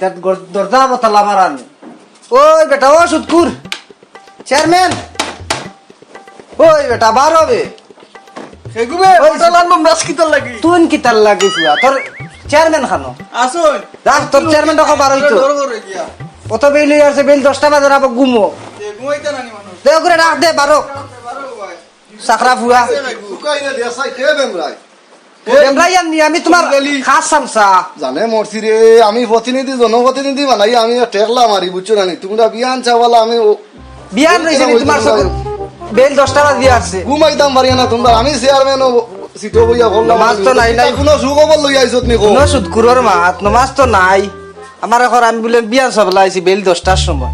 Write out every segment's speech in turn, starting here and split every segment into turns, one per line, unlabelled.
তার দরজা বতালা মারান ওই বেটা ও সুদকুর চেয়ারম্যান ওই বেটা বার হবে
সেগুবে ওটা লানম রাজকিতার লাগি
তুন কি তার লাগি ফুয়া তোর চেয়ারম্যান খানো
আসুন
রাখ তোর চেয়ারম্যান টাকা বার হইতো
ডর করে গিয়া
কত বেল আছে বেল 10টা বাজে আবার ঘুমো
ঘুমাইতা নানি মানুষ
দে করে রাখ দে বারো
বারো ভাই
সাকরা ফুয়া
শুকাইলে দেশাই কে বেমরাই
বেমরাই আনি আমি তোমার খাস সামসা
জানে মরছি রে আমি প্রতিনিধি জনপ্রতিনিধি বানাই আমি টেকলা মারি বুঝছো না তোমরা বিয়ান চাওয়ালা আমি
বিয়ান রইছে নি তোমার সব বেল 10টা বাজে আছে
ঘুমাইতাম পারি না তোমরা আমি চেয়ারম্যান সিটো বইয়া বললাম
নামাজ তো নাই নাই
কোনো সুখবর লই আইছত নি কো
কোনো সুদকুরর মাত নমাজ তো নাই আমার এখন আমি বলে বিয়ান সব লাইছি বেল 10টার সময়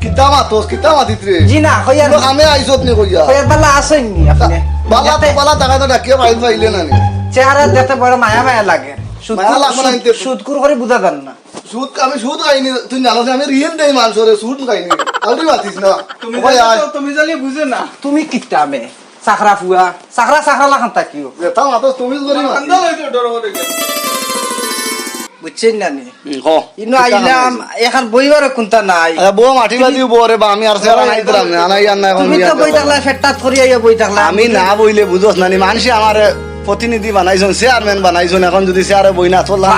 কিতা মাতস কিতা মাতিত রে
জি না কইয়ার
আমি আইছত নি কইয়া
কইয়ার বালা আসেননি আপনি
বালা তো বালা টাকা তো ডাকিয়ে মাইল পাইলে না নি
চেহারা দেখতে বড় মায়া মায়া লাগে
মায়া লাগবে না ইনতে।
সুদকুর করে বুঝা দেন না
সুদ আমি সুদ খাইনি তুই জানো যে আমি ঋণ দেই মানুষরে সুদ খাইনি আউরি মাতিস না
তুমি
ওই আয়
তুমি জানি বুঝে না
তুমি কিতা মে সাকরা ফুয়া সাকরা লাখান তাকিও
যেতা মাতস তুমি করি না
কান্দা লইতো ডর করে গিয়া
বুঝছেন না নি
হ
ইনো আইলাম এখন বইবার কোনটা নাই
বউ মাটি বাদিও বউ রে বা আমি আর সেরা নাই দিলাম না আনাই আর না এখন
তুমি তো বই থাকলা ফেটটাত করি আইয়া বই থাকলা
আমি না বইলে বুঝোস না নি মানুষে আমার প্রতিনিধি বানাইছেন চেয়ারম্যান বানাইছেন এখন যদি চেয়ারে বই না চললাম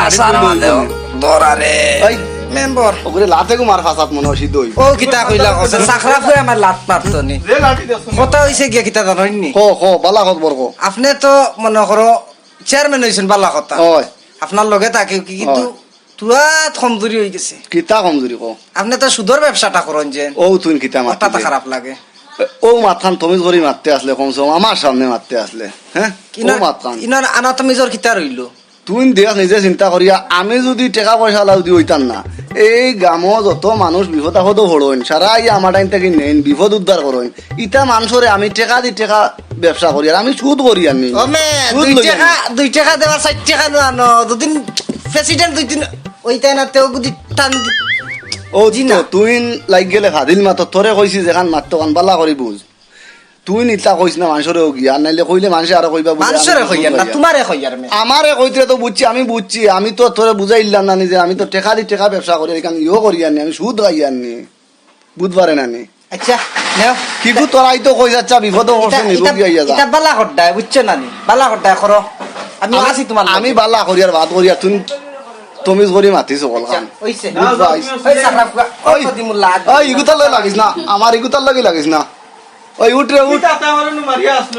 দরারে
ওই
মেম্বার
ওগুলো লাতে মার ফাসাত মনে হয় সিদ্ধ হইব
ও কিতা কইলা কসে সাকরা ফুয়া আমার লাত মারতো নি
যে লাঠি দেছ
কথা হইছে গিয়া কিতা জানেন নি
বালা কত বরক
আপনি তো মনে করো চেয়ারম্যান হইছেন বালা কথা
ওই
আপনার লগে তাকে কিন্তু তুয়া কমজোরি হয়ে গেছে
কিতা কমজোরি কো
আপনি তো সুদর ব্যবসাটা করেন যে
ও তুই কিতা
ওটা তো
মারতে
খারাপ লাগে
ও মাথান তুমি করে মারতে আসলে কমসে কম আমার সামনে মারতে আসলে হ্যাঁ ও মাথান
ইনার আনাতমিজর কিতা রইল
তুই দেখ নিজে চিন্তা করিয়া আমি যদি টাকা পয়সা লাউ দি হইতাম না এই গামো যত মানুষ বিপদ আপদ হরইন সারা ইয়া আমার টাইম থেকে নেন বিপদ উদ্ধার করইন ইটা মানুষরে আমি টাকা দি টাকা ব্যবসা করি আর আমি সুদ করি আনি
ও মে
সুদ
2
লই
টাকা 2 টাকা দেওয়া 60 টাকা না দুদিন প্রেসিডেন্ট দুই দিন ওইটাই না তেও গুদি টান
ও
জি
জি
না।
না তুই লাগ গেলে ভাদিল মাত তোরে কইছি যেখান মাত্র কান বালা করি বুঝ তুই নিতা কইস না মানুষরে গিয়া আর নাইলে কইলে মানুষে আর কইবা বুঝে,
মানুষের
আমি
কইয়ার না
কইয়া।
তোমারে কইয়ার মে
আমারে কইতে তো বুঝছি আমি বুঝছি আমি তো তোরে বুঝাইলাম না যে আমি তো টাকা দি টাকা ব্যবসা করি এখান ইও করি আনি আমি সুদ খাই আনি বুধবারে নানি
আচ্ছা নেও
কিন্তু তোরাই তো কই যাচ্ছা বিপদ হচ্ছে নিব কি আইয়া যা
এটা বালা হড্ডায় বুঝছো না নি বালা হড্ডায় করো আমি আছি তোমার লগে।
আমি বালা করি আর ভাত করি আর তুমি করি মাতিছো কলখান
হইছে
বুঝবা,
ওই সাকরা ফুয়া
ওই
ওই দিমু লাগ
ওই ইগুতার লগে লাগিস না আমার ইগুতার লগে লাগিস না ওই উঠ রে উঠ
তাতে আমার মারিয়া আসলো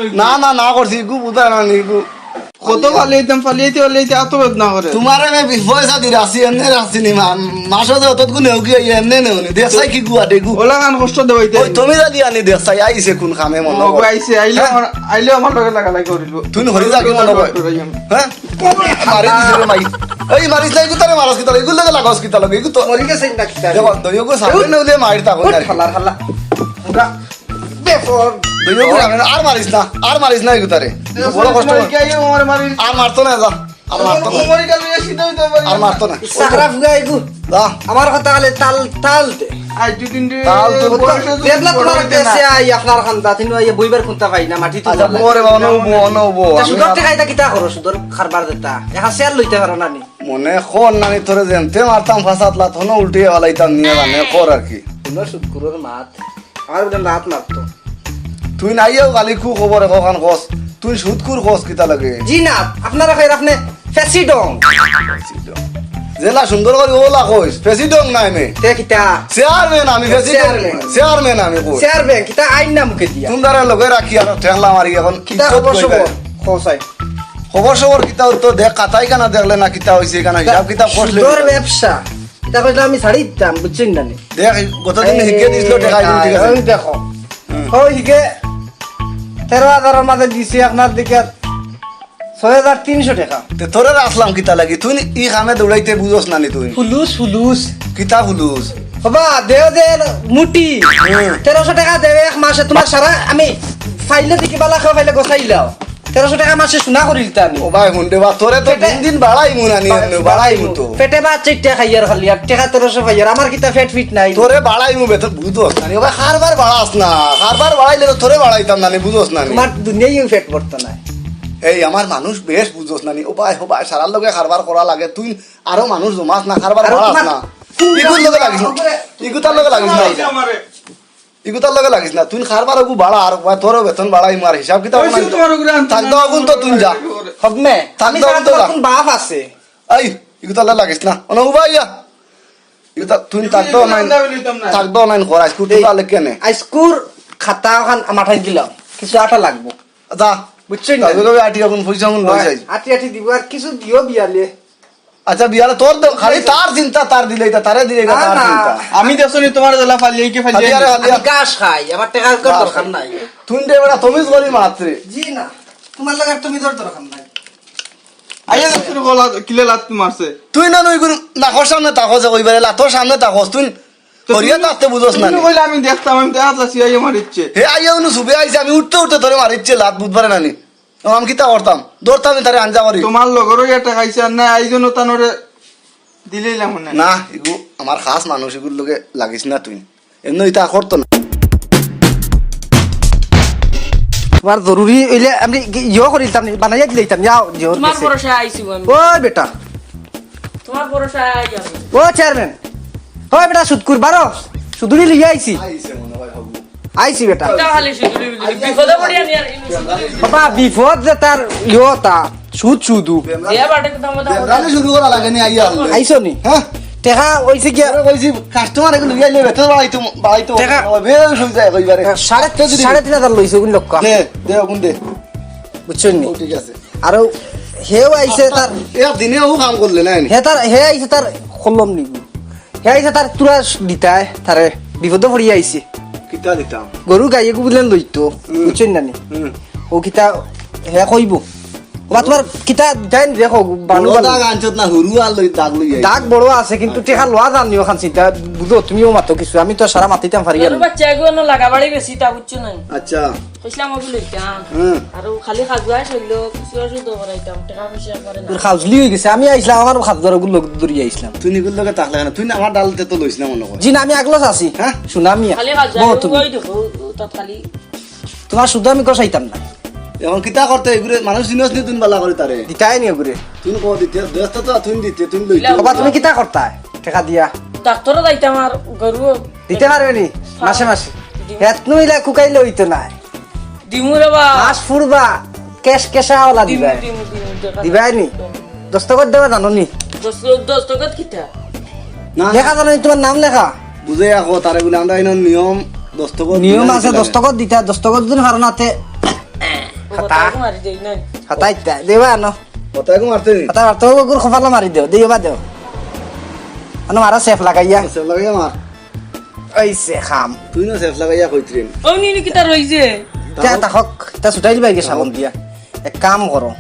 না করছি ইগু বুঝা না ইগু
কত পালিয়েতে এত বেদনা করে
তোমারে মে পয়সা দি রাখছি এমনি রাখছি নি মাসে যে অত গুনে উকি এমনি নেউনি দেখাই কি গুয়া দেগু
ওলা গান কষ্ট দেবাইতে
ওই তুমি যদি আনি দেখাই আইছে কোন খামে মনে
নগো আইছে আইলে আমার লগে লাগা লাগা করিল
তুই হরি যা কি মনে কয় হ্যাঁ মারি দিছে রে মাই এই মারিস নাই গুতারে মারস কি তালে ইগুল লাগে লাগস কি তালে ইগু তো
মরি গেছে না কিতা
দেখো দইগো সামনে নলে মারতা কই না
হালা হালা পুরা বেফর
দইগো আর মারিস না ইগুতারে বড় কষ্ট
আমার মারি
আর মারতো না যা আর মারতো না
মরি গেল সিধা হইতে পারি
আর মারতো না
সাকরা ফুয়া ইগু
যা
আমার কথা হলে তাল দে
আজ দুদিন
তাল তো
দেবলা তোমার দেশে আই আপনার খান্দা তিনু আই বইবার কোনটা পাই না মাটি তো
আচ্ছা পরে বাবা নবো
সুদর টাকাইতা কিতা করো সুদর খারবার দেতা এখন শেয়ার লইতে পারো না নি
মনে খন নানি তোরে যেমতে মারতাম ফাঁসাতলা থনো উল্টে হলাইতাম নিয়ে জানে কর আর কি
সুন্দর সুদকুরের মাত আমার বলে রাত মারতো
তুই নাইও গালি খু খবর কখন কস তুই সুদকুর কস কিতা লাগে
জি না আপনারা কই আপনি ফেসিডং
জেলা সুন্দর করে ওলা কইস প্রেসিডেন্ট নাই মে
তে কিতা
চেয়ারম্যান আমি প্রেসিডেন্ট চেয়ারম্যান আমি কই
শেয়ার ব্যাংক কিতা আইন না মুখে দিয়া
তোমরা লগে রাখি আর ঠেলা মারি এখন
কিতা
ইজ্জত
খবর
কইবে।
সবর খোসাই
খবর কিতা তো দেখ কাতাই কানা দেখলে না কিতা হইছে কানা হিসাব কিতাব করলে
সুদর ব্যবসা কিতা কইলা আমি ছাড়ি দিতাম বুঝছেন না নি
দেখ গতদিন হিকে দিছিল টাকা দিন ঠিক আছে
ওই দেখো ওই হিকে 13,000 মাঝে দিছি আপনার দিকে 6,300 টাকা
তে তোরে আসলাম কিতা লাগি তুই ই খামে দৌড়াইতে বুঝোস না নি তুই
ফুলুস
কিতা ফুলুস
বাবা দেও দে মুটি 1300 টাকা দেবে এক মাসে তোমার সারা আমি ফাইলে দিকে বালা খাওয়া ফাইলে গোছাইলাও 1300 টাকা মাসে সোনা করি দিতা আমি
ও ভাই হুন্ডে বা তোরে তো দিন দিন বাড়াই মুনা নি বাড়াই মু তো
পেটে বা চারটা খাইয়ার খালি আর টাকা 1300 খাইয়ার আমার কিতা ফেট ফিট নাই
তোরে বাড়াই মু বেতন বুঝোস না নি ও ভাই খারবার বাড়াস না খারবার বাড়াইলে তো তোরে বাড়াইতাম না নি বুঝোস না নি
তোমার দুনিয়ায় ফেট পড়তো না
এই আমার মানুষ বেশ বুঝোস নানি উপায় হবাই সারার লগে খারবার করা লাগে তুই আরো মানুষ জমাস না খারবার
আরো
বাড়াস
তোমার-
না ইগুর লগে লাগিস না ইগুতার লগে লাগিস না ইগুতার লগে লাগিস না তুই খারবার ওগু বাড়া আর তোর বেতন বাড়াই মার হিসাব কিতাব
পয়সা তোমার উপরে আনতে
থাক দাও আগুন তো তুই যা
হবনে আমি
থাক দাও
সারা
তো
তোমার
যা।
কোন বাপ আছে
এই ইগুতার লগে লাগিস না অন উবাইয়া ইগুতা তুই থাক দাও নাই থাক দাও নাই করা স্কুল তো আলে কেনে
আইস্কুর খাতা খান মাঠাই দিলাম কিছু আটা লাগবো
যা
বুঝছেন না?
তবে কবে আটি এখন পয়সা এখন লই যাই
আটি আটি দিব আর কিছু দিও বিয়ালে
আচ্ছা বিয়ালে তোর খালি তার চিন্তা তার দিলে তারে দিলে
না,
তার
না।
চিন্তা
আমি দেখছি তোমার জেলা ফালিয়ে কি ফালিয়ে
হাতিয়ারে
আমি
হাতিয়া
গাছ খাই আমার টাকার কোনো দরকার নাই
তুই দে বেটা তুমি করি মাত্রে
জি না তোমার লাগে তুমি দরকার নাই
আইয়া দেখছি গলা কিলে লাত মারছে
তুই না নই গুণ নাকর সামনে তাকস কইবারে লাতর সামনে তাকস তুই করিয়া তাতে বুঝোস না
তুমি কইলে আমি দেখতাম আমি দেখাত লাসি আইয়া মারিচ্ছে
হে আইয়া উনি সুবে আইছে আমি উঠতে উঠতে ধরে মারিচ্ছে লাত বুধবারে নানি আমি কিতা করতাম দৌড়তাম তারে আঞ্জা করি
তোমার লগরও এটা খাইছে আর না আইজনও তানরে দিলেইলাম মনে
না এগু আমার খাস মানুষ এগুর লগে লাগিস না তুই এমনি ইতা করতো না
তোমার জরুরি হইলে আমি ইয়ে করিতাম বানাইয়া দিলাম যাও জোর
তোমার ভরসা আইছি আমি
ও বেটা
তোমার ভরসা আই যাবে
ও চেয়ারম্যান হয় বেটা সুদ করবারো সুদুরি লিয়ে আইছি
আইছে মনে হয় হবু
আইছি বেটা
তা খালি শুধু বিপদে পড়ি আমি আর
বাবা বিপদ যে তার ইয়তা সুদ সুদু
দিয়া বাটে তো দাম দাম
বেমরানি শুরু করা লাগে নি আইয়া
আইছো নি
হ্যাঁ
টেকা হইছে কি
আরে কইছি কাস্টমার এগুলো লইয়া লইবে তো বাড়াইতো
টাকা-
বেশ হই যায় কইবারে
সাড়ে 3,500 লইছে কোন লোক
দে দে কোন দে
বুঝছেন নি
ও ঠিক আছে
আর হেও আইছে তার
এ দিনে ও কাম করলে না
হে আইছে তার খলম নিগু হে আইছে তার তুরা দিতায় তারে বিপদ পড়ি আইছে
কিতা দিতাম
গরু গাই এগু বুলেন লইতো বুঝছেন না নি ও কিতা হে কইব বা তোমার কিতা দেন দেখো বানু
বানু
বানু
দাগ আনছত না হুরু আর লই দাগ লই আই
দাগ বড় আছে কিন্তু টেকা লোয়া জানিও খান চিন্তা বুঝো তুমিও মাতো কিছু আমি তো সারা মাতিতাম পারি
গরু বাচ্চা গুলো লাগা বাড়ি বেশি তা বুঝছো না
আচ্ছা
কইছিলাম আমি লইতাম
হুম
আর খালি খাজুয়াই চললো কিছু শুধু করাইতাম টাকা পয়সা করে না
তোর খাউজলি হয়ে গেছে আমি আইছিলাম আমার খাদ্যর গুলো দূরিয়ে আইছিলাম
তুই নিগুল লগে তাকলে না তুই না আমার ডালতে তো লইছ না মনে কর
জি না আমি আগলস আছি
হ্যাঁ?
সুনামিয়া
খালি
বহ
খাজুয়াই
তুমি
ওই দেখো তাত খালি
তোমার শুধু আমি কষাইতাম না
এখন কিতা করতে এগুলো মানুষ চিনস নি তুই বালা করে তারে
দিতাই নি ওগুরে
তুই কো দিতে ব্যস্ত তো তুই দিতে তুই লই
বাবা তুমি কিতা করতা টেকা দিয়া
ডাক্তারও যাইতাম আর গরু
দিতে পারবে নি মাসে মাসে হেত নইলে কুকাইলে হইতো না
দিমু রে বা
মাস ফুরবা কেশ কেশা ওলা
দিমু
দিবাই
দিমু দিমু দেখা
দিবাই নি দস্তকত দেবা জানো নি
দশ টাকাত কিটা
না
লেখা জানো নি তোমার নাম লেখা
বুঝে আকো তারে বলে আমরা এন নিয়ম দস্তকত
নিয়ম আছে দস্তকত দিতা দস্তকত দিন হারনাতে
কথা মারি দেই না
হাতাই দেবা আনো
কথাই কো মারতে নি
হাতা মারতে গুর খপালা মারি দেও দিবা দেও আনো মারা সেফ লাগাইয়া
সেফ লাগাইয়া মার
ওইছে খাম
তুই না সেফ লাগাইয়া কইত্রিন
ও নি কিটা রইছে
তা তাহক তা ছুটাই দিবা গে সাবন দিয়া এক কাম করো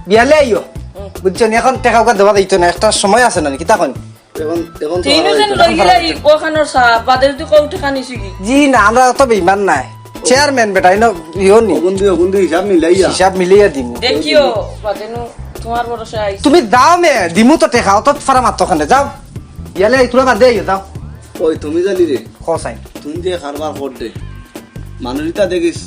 বিয়ালে আইও বুঝছো নি এখন টেকা উকা দেবা দিত না একটা সময় আছে না কিতা কন
এখন এখন তো
তিন
আর
জন
হইতো না।
লই গেলা ই ওখানোর সা বাদে তুই কও টাকা নিছি কি
জি না আমরা তো বেইমান নাই চেয়ারম্যান বেটা ইনো ইও নি
অগুন দি হিসাব মিলাইয়া
হিসাব মিলিয়ে দিমু
দেখিও বাদে নু তোমার ভরসা আইছি
তুমি দাও মে দিমু তো টেকা অত ফারা মাত্র খানে যাও ইয়ালে তুলা বাদ দেই যাও
ওই তুমি জানি রে
খসাই
তুই যে খারবার কর দে মানুষটা দেখিস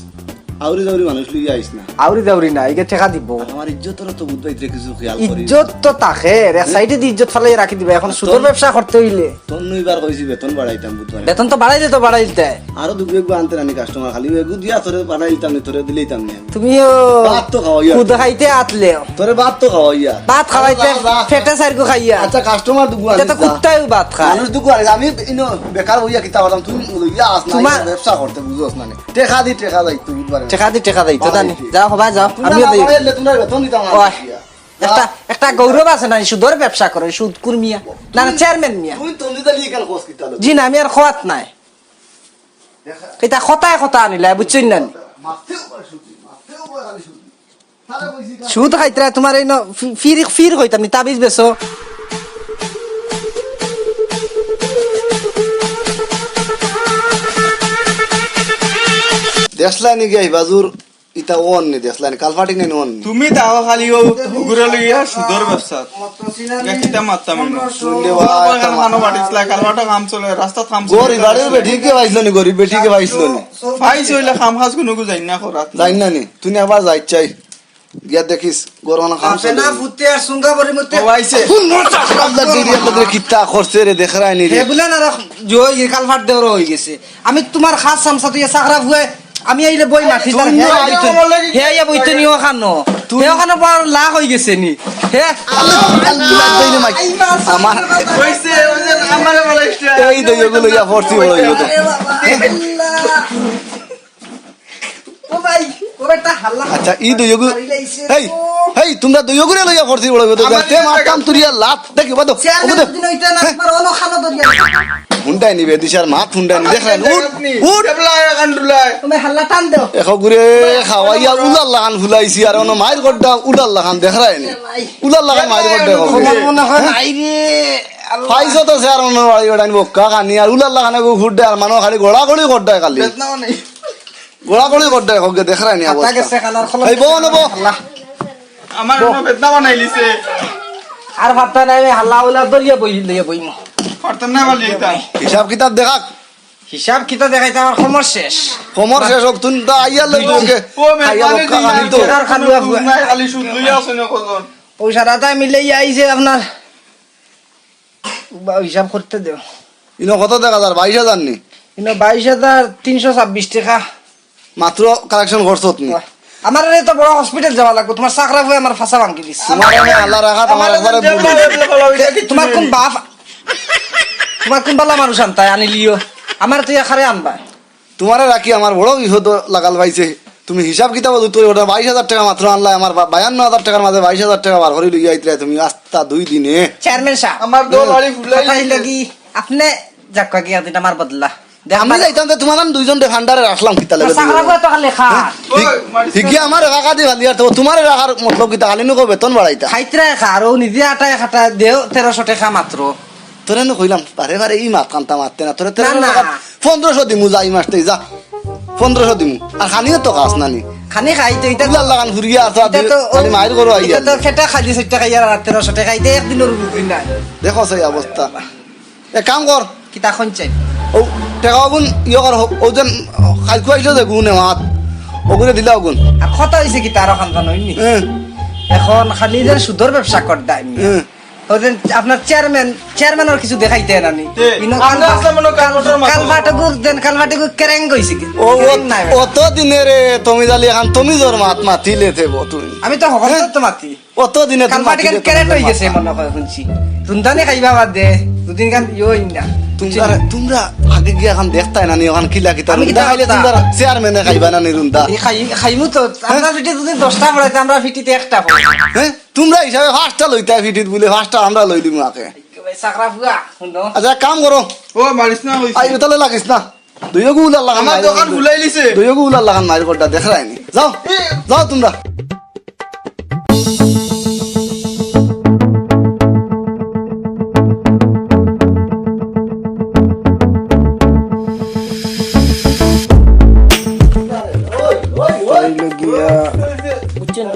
আউরি যাউরি মানুষ লইয়া আইস না
আউরি দাউরি না ইগে টেকা দিব
আমার ইজ্জতের তো বুঝবাইতে কিছু খেয়াল করি
ইজ্জত তো তাকে এক সাইডে দি ইজ্জত ফালাই রাখি দিবা এখন সুদর ব্যবসা করতে হইলে
তোর নইবার কইছি বেতন বাড়াইতাম বুঝবারে
বেতন তো বাড়াইলে তো বাড়াইতে
আরো দুগু একগু আনতে রানি কাস্টমার খালি এগু দিয়া তোরে বাড়াইতাম নি তোরে দিলেইতাম নি আমি।
তুমিও
ভাত তো খাওয়াইয়া
খুদ খাইতে আতলেও
তোরে ভাত তো খাওয়াইয়া
ভাত খাওয়াইতে
যা, যা।
ফেটে সাইরকো খাইয়া
আচ্ছা কাস্টমার দুগু
এটা
আনিস
তো
যা।
কুত্তাও ভাত খায়
মানুষ দুগু আনিস আমি ইনো বেকার হইয়া কিতা করতাম তুই লইয়া আস না
তোমার-
ইনো ব্যবসা করতে বুঝছস না নি। টেকা দি টেকা যাই তুই বুঝবারে
টেকা দেই তো জানি যাও হবা যাও আমিও দেই
তুমি বেতন দিতাম না
ওই, একটা একটা গৌরব আছে না সুদর ব্যবসা করে সুদ কুরমিয়া না না চেয়ারম্যান মিয়া
তুই তুমি দিলি কেন কোস কিতা লই
জি না আমি আর খোয়াত নাই এটা খতায় খতা আনিলা বুঝছেন না
মাথেও পারে শুধু মাথেও পারে খালি শুধু তারে কইছি কা-
সুদ খাইতে তোমার এই ফির ফির হইতাম নি তাবিজ বেছো
দেশলানি গে বাজুর ইতা ওন নি দেশলানি কালফাটি নাই ওন নি
তুমি তাও খালি ও ঘুরে লইয়া সুদর ব্যবসা কিতা মারতাম
শুনলে ভাই,
খানো বাটিসলা কালবাটা কাম চলে রাস্তা কাম
গরিব বাড়ির বেঠিকে পাইছিল নি গরিব বেঠিকে পাইছিল নি
ফাইস হইলে কাম কাজ কোনো যাই না করাত
জানি না নি তুই একবার যাই চাই গিয়া দেখিস গরমনা খাম
আপে না ফুতে আর সুঙ্গা বরি মতে
ও আইছে
আল্লাহ দিদিয়া তোদের কিত্তা করছে রে দেখাই নি রে
হে বলে না জয় কালভার দেওর হয়ে গেছে আমি তোমার খাস সামসা তুই সাকরা ফুয়ে আমি আইলে বই মাটি তার হে আইতো হে আইয়া বইতে নিও খানো হে খানো পর লাখ হয়ে গেছে নি হে
আল্লাহ দইলে মাই আমার
কইছে আমারে বলাইছে
এই দইগুলো ইয়া ফরছি বড় হইলো তো
ও ভাই ও বেটা হাল্লা
আচ্ছা ই দইগু এই এই তোমরা দইগুরে লইয়া ফরছি বড় হইলো তো তে মারতাম তুরিয়া লাত দেখি বাদো
চেয়ারম্যান দিন হইতা না তোমার ওনো খানো দরিয়া
হুন্ডাই নিবে দিশার মাত হুন্ডাই নি দেখলেন উঠ
এবলাই কান্ডুলাই
তুমি হাল্লা টান দাও
এখ গুরে খাওয়াইয়া উলাল লাগান ফুলাইছি আর অন্য মায়ের গড্ডা উলাল লাগান দেখাই নি উলাল লাগান মায়ের গড্ডা
তোমার মনে হয় আই রে
পাইছো তো স্যার অন্য বাড়ি গডাই বক্কা কানি আর উলাল লাগানে ফুড্ডে আর মানুষ খালি গোড়া গড়ি গড্ডায় খালি
বেদনাও নাই
গোড়া গড়ি গড্ডায় হোক দেখাই নি
তাকে
অবস্থা
সে কালার খলো
এই বউ নেবো
আমার অন্য বেদনা বানাইলিছে
আর ভাবতা নাই হাল্লা উলা দরিয়া বই লইয়া বইমু
পারতাম না বলি এটা
হিসাব কিতাব দেখাক
হিসাব কিতা দেখাইতে আমার সময় শেষ
কমর শেষ হোক তুই তো আইয়া লই ওকে
ও
আইয়া
মেহমানে
বক্কা কানি তো
আর খালুয়া ফুয়া।
নাই খালি সুদ লইয়া আছে না কজন
পয়সা রাতা মিলে আইছে আপনার হিসাব করতে দেও
ইনো কত দেখা যার 22,000 নি
কিন্তু 22,326 টাকা
মাত্র কালেকশন করছো তুমি
আমার তো বড় হসপিটাল যাওয়া লাগবে তোমার চাকরা হয়ে আমার ফাঁসা ভাঙি দিচ্ছে
তোমার আমি আল্লাহ রাখা তোমার একবারে
তোমার কোন বাপ তোমার কোন বালা মানুষ আনতাই আনিলিও আমার তুই এখানে আনবা
তোমারে রাখি আমার বড় বিপদ লাগাল পাইছে তুমি হিসাব কিতাব তুই ওটা 22,000 টাকা মাত্র আনলা আমার 52,000 টাকার মাঝে 22,000 টাকা বার করে লইয়া আইতরা তুমি আস্তা 2 দিনে
চেয়ারম্যান সাহেব
আমার দো বাড়ি ফুলাই
কথাই লাগি আপনি যাক কি দিন আমার বদলা
আমি যাইতাম তো তোমার দুইজন ফান্ডারে রাখলাম কিতা লাগে
চাকরা হয়ে তো খালি খা
ঠিকই আমার রাখা দি ভালি আর তোমার রাখার মতলব কিতা খালি নকো বেতন বাড়াইতা
খাইতরা খা আর নিজে আটায় খাটা দেও 1300 টাকা মাত্র
তোরে ন কইলাম বারে বারে ই মাত কান্তা মারতে না তোরে
না, না।
1500 দিমু যাই মাসতে যা 1500 দিমু আর খানিও তো কাজ নানি
খানি খাইতে এটা
আল্লাহ লাগান ফুরিয়া আছে খালি মাইর করো আইয়া
তো খেটা খালি 6 টাকা আর 1300 টাকা এটা একদিনের রুপি নাই
দেখো সেই অবস্থা এক কাম কর
কিতা খন চাই
ও টাকা গুণ ইয়ে কর ও যেন খাইকু আইলো যে গুণে মাত ওগুলো দিলা গুণ
আর কত হইছে কি তার খানদান হইনি এখন খালি যে সুদর ব্যবসা কর দাই ওদের আপনার চেয়ারম্যানের কিছু দেখাইতে নানি
আমরা আসলে মনে কালবছর মাত্র
কালভাটে কেরেং কইছে কি
ও
কেরেং নাই বেটা।
অত দিনে রে তুমি জালি এখন তুমি জোর মাত মাতিলে থেব তুই
আমি তো হকত তো মাতি
অত দিনে তুমি
কালভাটে
মাতিলে
ক্যারেট হই গেছে মনে হয় শুনছি রুন্দানে খাইবা বাদ দে দুদিন গান ইই না
তোমরা আগে গিয়ে এখন দেখতাই না নি এখন কিলা কিতা
আমি কিতা
খাইলে
করতাম?
তোমরা চেয়ারম্যানে খাইবা না নি রুন্দা
খাইমু তো আমরা ফিটি দুদিন 10টা পড়াইতে আমরা ফিটিতে একটা পড়াই
হ্যাঁ তোমরা হিসাবে ফার্স্টটা লইতা ফিটিত বলে ফার্স্টটা আমরা লই দিমু আকে
সাকরা ফুয়া শুনো
আচ্ছা এক কাম করো
ও মারিস না হইছে
আই তাহলে লাগিস না দুইগু উলার লাগান
আমার দোকান ফুলাই লিছে
দুইগু উলার লাগান মাইর কোডটা দেখ রাইনি যাও যাও তোমরা
বুঝছেন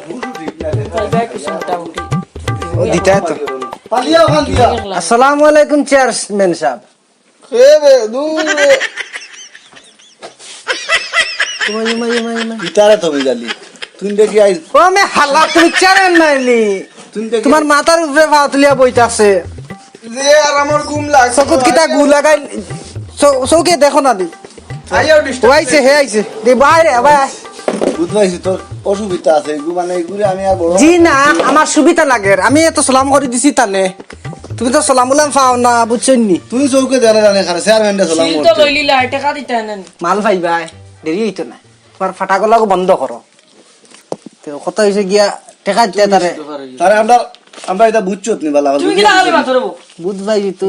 খাইবা কিছু মোটামুটি
দিতা তো
পালিয়া ওখান দিয়া
আসসালামু আলাইকুম চেয়ারম্যান সাহেব
খেবে দূরে
গিটারে তুমি জালি তুই দেখি আই
ও মে হাল্লা তুমি চেয়ারম্যান নাইলি
তুই দেখি
তোমার মাথার উপরে ভাতলিয়া বইতাছে
যে আর আমার ঘুম লাগছে
চকুত কিটা গু লাগাই চৌকে দেখো না দি
আইও
ও
ডিস্টার্ব
আইছে হে আইছে দে বাইরে ভাই
বুঝবাইছি তোর অসুবিধা আছে এগু মানে এগুলো আমি আর বড়
জি না আমার সুবিধা লাগে আমি এত সালাম করে দিছি তানে তুমি তো সালাম উলাম পাও না বুঝছেন নি
তুই চৌকে জানে জানে খারে চেয়ারম্যানটা সালাম
সিল তো
করতে
লইলি লাই টাকা দিতে নেন
মাল ভাই ভাই দেরি হইতো না তোমার ফাটাগলাগো বন্ধ করো তো কত হইছে গিয়া টেকা দিতে তারে
তারে আমরা এটা বুঝছো তুমি বালা
তুমি কি লাগালি মাথা রবো
বুধ ভাই তো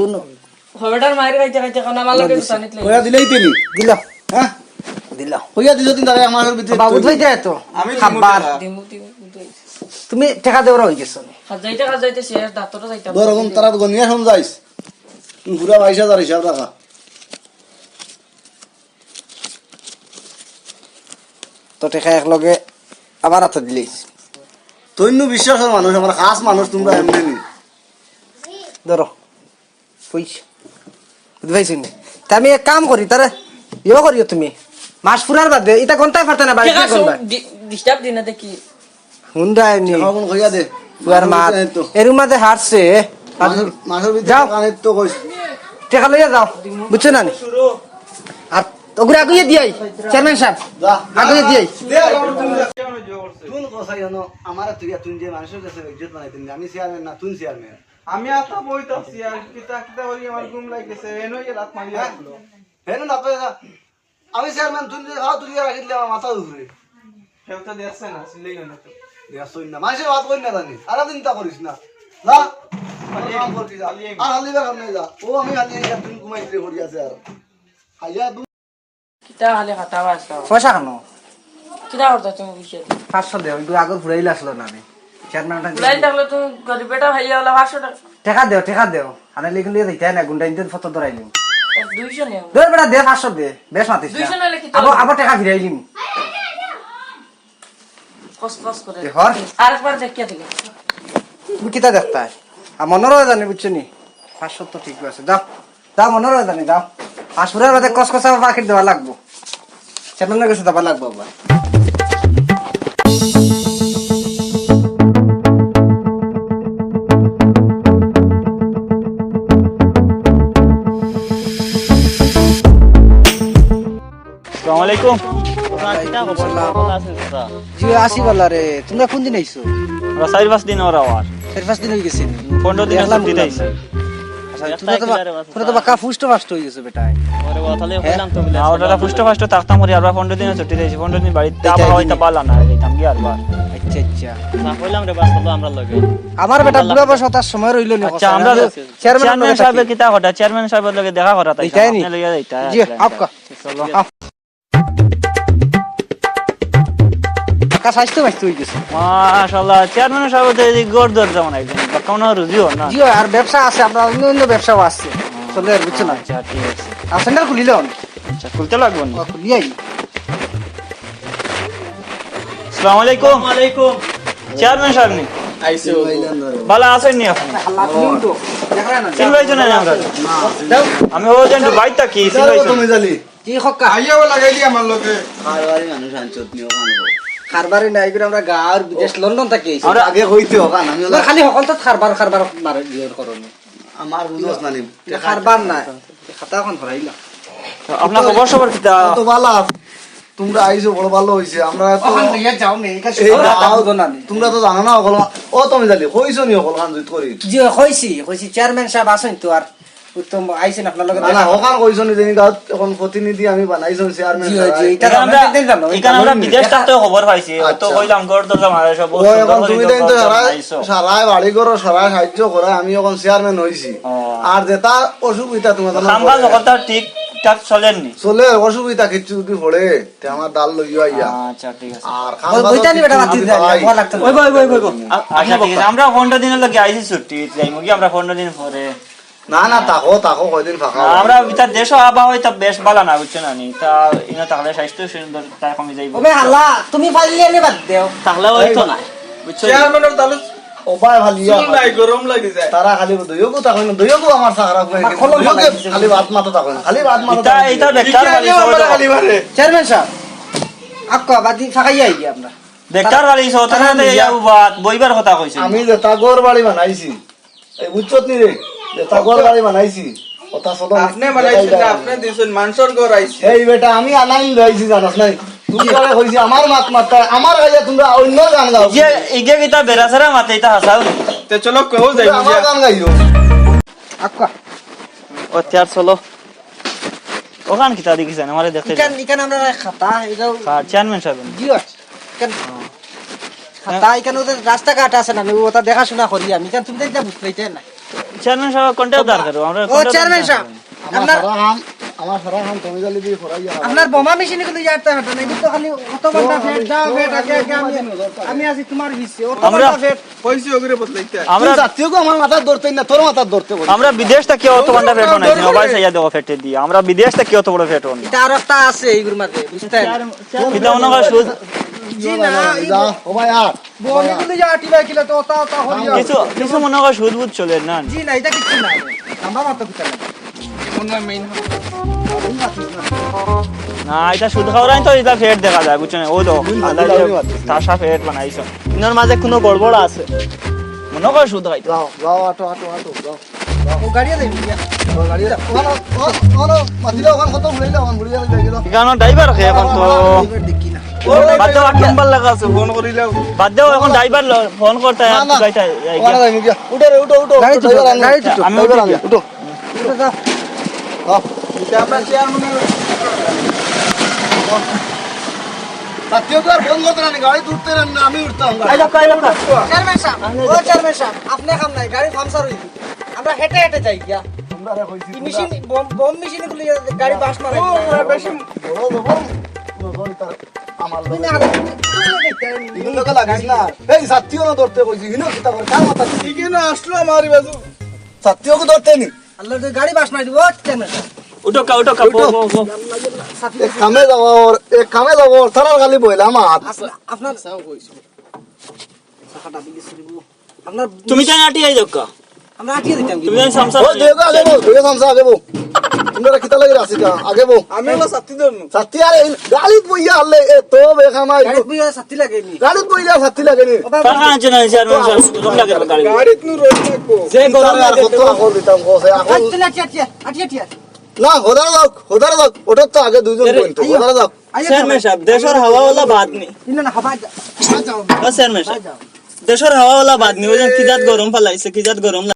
হবেটার মায়ের খাইতে খাইতে খানা মাল লাগে সানিত লাগে
কইয়া দিলেই তেলি
দিল
হ্যাঁ
দিল
কইয়া দিছ তিন তারে আমার ভিতরে
বাবু ভাই যায় তো
আমি
খাবার
দিমু দিমু
তুমি টেকা দেওয়ার হই গেছো
খাজাইতে শেষ ডাক্তারও যাইতাম
ধরুন তারা তো নিয়ে সমঝাইস তুমি পুরা 22,000 হিসাব রাখা
তো টেকা একলগে আবার হাতে দিলিস
তৈন্য বিশ্বাসের মানুষ আমার খাস মানুষ তোমরা এমনি নি
ধরো পয়সা বুঝতে পাইছি নি তা আমি এক কাম করি তারে ইয়ে করিও তুমি মাস ফুরার বাদে এটা কোনটাই পারতে না বাড়ি
টাকা
কোনটা
ডিস্টার্ব দিনা দেখি
হুন্ডাই নি
এখন কইয়া দে
বুয়ার মাত এরুম মাঝে হারছে
মাসের ভিতরে
যাও।
কানের তো কইস
টেকা লইয়া যাও বুঝছো না নি? আর ওগুলো আগুয়ে দিয়াই চেয়ারম্যান সাহেব
যা
আগুয়ে দিয়াই
তুই কসাই হনো আমার তুই তুই যে মানুষের কাছে ইজ্জত বানাইতেন আমি চেয়ারম্যান না তুই চেয়ারম্যান
আমি আতা বইতাছি আর কিতা কিতা করি আমার ঘুম লাগতেছে এনো যে রাত মারি আসলো
হেন না কই আমি চেয়ারম্যান তুই যে খাও তুই রাখিলে আমার মাথা উপরে
হেউতা দেখছে না সিলেই না তো
দেখছই না মানুষের বাত কই না জানি আর চিন্তা করিস না যা কাম করবি যা আর হালিবার কাম নাই যা ও আমি হালি আইয়া তুই ঘুমাই দিলে পড়ি আছে আর আইয়া
কিতা খালি খাতা বাসা
পয়সা কেন
কিতা করতা তুমি বুঝে
500 দেও কিন্তু আগর ফুরাইল আসলো না আমি চেয়ারম্যানটা
লাই থাকলে তুমি গরিব বেটা ভাইয়া হলে 500 টাকা
টাকা দেও আরে লিখুন দিয়ে দিতে না গুন্ডা ইনতে ফটো ধরাইলিম
200 নেও
দে বেটা দে 500 দে বেশ মাতিস
200 নালে কি তো
আবার টাকা ফিরাইলিম
কস কস করে
দেখর
আরেকবার দেখিয়া দিলে
তুমি কিতা দেখতা আর মনোরয় জানি বুঝছো নি 500 তো ঠিক আছে যাও যাও মনোরয় জানি যাও আসুরের বাদে কসকসা পাখির দেওয়া লাগবো চেয়ারম্যানের কাছে দেওয়া লাগবো আবার
আসসালামু আলাইকুম
জি আসি বলা রে তোমরা কোন দিন আইছো
আমরা 4-5 দিন ওর আওয়ার
4-5 দিন হয়ে গেছে
15 দিন
দেখলাম
ছুটি দিয়েছে
তোমরা তো বাকা ফুষ্ট ফাষ্ট হয়ে গেছে বেটা
না ওটা পুষ্ট ফাষ্ট থাকতাম করি আর 15 দিন ছুটি দিয়েছে 15 দিন বাড়িতে আবার হয়তো পালা না এইতাম কি আর বার
আচ্ছা আচ্ছা
না কইলাম রে বাস তো আমরা লগে
আমার বেটা বুড়া বয়স তার সময় রইল না
আচ্ছা আমরা চেয়ারম্যান সাহেবের কিতা কথা চেয়ারম্যান সাহেবের লগে দেখা করা তাই
এইটাই নি?
আপনি লইয়া যাইতা
জি আপকা
চলো
কাকা স্বাস্থ্য বাঁচতে হয়ে গেছে
মাশাআল্লাহ চেয়ারম্যান সাহেব তো এই গড় দর যেমন একজন বা কোন রুজিও না
জি আর ব্যবসা আছে আপনার অন্য অন্য ব্যবসাও আছে চলে আর বুঝছো না
আচ্ছা ঠিক আছে
আর সেন্টার খুলিল
আচ্ছা খুলতে লাগবে না
খুলিয়াই
আসসালামু আলাইকুম ওয়ালাইকুম চেয়ারম্যান সাহেব নি
আইছো
ভালো আছেন নি আপনি
আল্লাহ তুমি উঠো দেখা না
চিনবাইছো না আমরা
দাও
আমি ও যেন বাইতা কি চিনবাইছো
তুমি জালি
জি হক্কা
আইয়াও লাগাইলি আমার লগে
খারবারি মানুষ আনছত নিও খানবো
খারবারে নাই করে আমরা গাঁর বিদেশ লন্ডন থেকে আইছি
আমরা আগে কইতে হকান আমি
তোমরা খালি সকল তো খারবার মারে ইয়ে করো নি
আমার বুঝছ না নি
খারবার না খাতা এখন ধরাইলা
আপনার খবর সবার কিতা
তো ভালো তোমরা আইছো বড় ভালো হইছে আমরা তো
ওখান থেকে যাও নে এটা
এই
শুনো না
তোমরা তো জানো না অকল ও তুমি জালি কইছো নি অকল খান জুত করি
জি কইছি চেয়ারম্যান সাহেব আছেন তো আর উত্তম আইছেন আপনার লগে
না না ওখান কইছো নি জানি গাঁত এখন প্রতিনিধি আমি বানাইছো চেয়ারম্যান
জি জি এটা
আমরা
আমরা জানো
এখানে আমরা বিদেশ থাকতে খবর পাইছি তো কইলাম গড় দরজা মারে সব
ও এখন তুমি দেন তো সারাই বাড়ি করো সারাই সাহায্য করে আমি এখন চেয়ারম্যান হইছি আর যেটা অসুবিধা তোমার
খামখা কথা ঠিক ঠাক চলেননি
চলে অসুবিধা কিছু যদি পড়ে তে আমার ডাল লইয়া আইয়া
আচ্ছা ঠিক আছে
আর
ওইটা নি বেটা মাতি যায় ভালো লাগতো ওই
আচ্ছা ঠিক আছে আমরা 15 দিনের লগে আইছি ছুটি যাইমু কি আমরা 15 দিন পরে
না না তাকো কয়দিন ফাঁকা
আমরা ভিতর দেশ আবহাওয়া হইতা বেশ ভালো না বুঝছেন না তা ইনা তাহলে স্বাস্থ্য সুন্দর তাই কমে যাইব
ওবে হাল্লা তুমি পাইলে নে বাদ দেও
তাহলে হইতো না বুঝছেন
চেয়ারম্যানের তাহলে
ও ভাই ভালিয়া
চুল নাই গরম লাগি যায়
তারা খালি দইগো তাকো না দইগো আমার সাগরা কই দইগো খালি বাত মাতো তাকো না খালি বাত মাতো
এটা এটা বেকার বাড়ি
আমরা খালি মারে
চেয়ারম্যান সাহেব আক্কা বাদি ফাকাই আই আমরা
বেকার বাড়ি সতারে ইয়া বাত বইবার কথা কইছে
আমি যে তাগর বাড়ি বানাইছি এই বুঝছত নি রে যে তাগর বাড়ি বানাইছি ওটা সদা
আপনি বানাইছেন না আপনি দিছেন মানুষের ঘর আইছে
এই বেটা আমি আনাইন লইছি জানাস নাই তুই কারে কইছি আমার মাত মাত্তা আমার গাইয়া তোমরা অন্য গান গাও
যে ইগে কিতা বেরাসরা মাতে ইতা হাসাও
তে চলো কেউ যাই
আমার গান গাইও
আক্কা
ও তিয়ার চলো ওখান কিতা দেখিছেন আমারে দেখতে
ইকান আমরা খাতা এটাও
চেয়ারম্যান সাহেব
জি ইকান খাতা ইকান ওদের রাস্তাঘাট আছে না ওটা দেখাশোনা করি আমি ইকান তুমি তো বুঝতে না
চেয়ারম্যান সাহেব কন্টাক্ট দরকার আমরা
ও চেয়ারম্যান সাহেব
আমার সারা হাম তুমি জালি দিয়ে ফরাইয়া
আপনার বোমা মেশিনে কিন্তু যাতে হতো না কিন্তু খালি অত ঘন্টা ফেট দাও ফেট আগে আমি আছি তোমার হিসে অত ঘন্টা ফেট
কইছি ওগরে বদলাইতে
আমরা
জাতীয় আমার মাথার ধরতে না তোর মাথার ধরতে বলি
আমরা বিদেশ থেকে অত ঘন্টা ফেট বানাইছি মোবাইল সাইয়া দেওয়া ফেটে দি আমরা বিদেশ থেকে অত বড় ফেট বানাই
এটা আর একটা আছে এইগুর মধ্যে বুঝতেন
এটা ওনার সুদ
জি না
যা ও ভাই আর
বোমা কিন্তু যা আটি বাই কিলো তো ওটা হলি
কিছু কিছু মনে হয় সুদ বুদ চলে না
জি না এটা কিছু না আমরা মাত্র কিছু না
কোন মেইন
না এটা সুদ খাওয়ার তো এটা ফেট দেখা যায় বুঝছেন ও তো তাসা ফেট বানাইছো ইনার মাঝে কোনো গড়বড় আছে মনে কর সুদ খাইতো
যাও যাও আটো আটো আটো যাও
ও গাড়িয়ে যাই গিয়া
গাড়ি ওখানে মাতিলে ওখানে কত ঘুরে ওখানে ঘুরে গেল
কেন ড্রাইভার খেয়ে এখন তো
এবার দেখি না
বাদ দাও
নাম্বার লাগা আছে ফোন করিলে
বাদ দাও এখন ড্রাইভার ফোন করতে গাইতে
ওখানে যাই গিয়া উঠো রে উঠো উঠো
গাড়ি তুলো, গাড়ি তুলো।
আমি
ড্রাইভার
উঠি
আনি, উঠো
উঠে যাও।
এটা আমরা চেয়ারম্যানের
সাথীও তো আর বন্ধ করতে না গাড়ি তুলতে না আমি উঠতাম
চেয়ারম্যান সাহেব, ও চেয়ারম্যান সাহেব, আপনি কাম নাই, গাড়ি পাংচার হইছে। আমরা হেঁটে হেঁটে যাই গিয়া। এই মেশিন, বম মেশিনে গুলি গাড়ি বাস মারাই।
বেশি
আমার
তুমি না হাতে,
ইনো লোকে লাগিস না এই সাথীও না ধরতে কইছি ইনো কিতা করে কার মাথা
ঠিকই না আসলো আমার বাজু
সাথীও কো ধরতে নি
আল্লাহ তো গাড়ি বাস মারি দিব, ও চেয়ারম্যান সাহেব।
উঠো
এক কামে যাব এক কামে যাব তারা খালি বইলাম হাত
আপনার চাকাটা দিকে ছুড়িব। আপনার
তুমি কেন আটি আই দক্কা
আমরা আটিয়ে দিতাম কি?
তুমি জানি সমস্যা
ও দেখো আগে বল দেখো সামসা আগে বল তোমরা কিতা লাগি রাসি কা আগে বল
আমি হলো সাথী ধরনু
সাথী আরে গাড়ি বইয়া হলে এ তো বেখামাই
গাড়ি বুঝে ছাতি লাগেনি।
গাড়ি বইয়া সাথী লাগে নি
টাকা আনছে না চেয়ারম্যান সাহেব গরম লাগে গাড়ি
গাড়িত নু রই থাকবো
যে গরম
আর
লাগে
কত কল দিতাম কোসে এখন
আটিয়ে আটিয়ে আটিয়ে আটিয়ে।
না হোদার যাও ওটা তো আগে দুইজন পয়েন্ট হোদার যাও
চেয়ারম্যান সাহেব দেশের হাওয়াওয়ালা বাদ নি
ইনা না হবা যাও।
চেয়ারম্যান সাহেব দেশের হাওয়াওয়ালা বাদ নি ওই যে কি জাত গরম ফালাইছে কি জাত গরম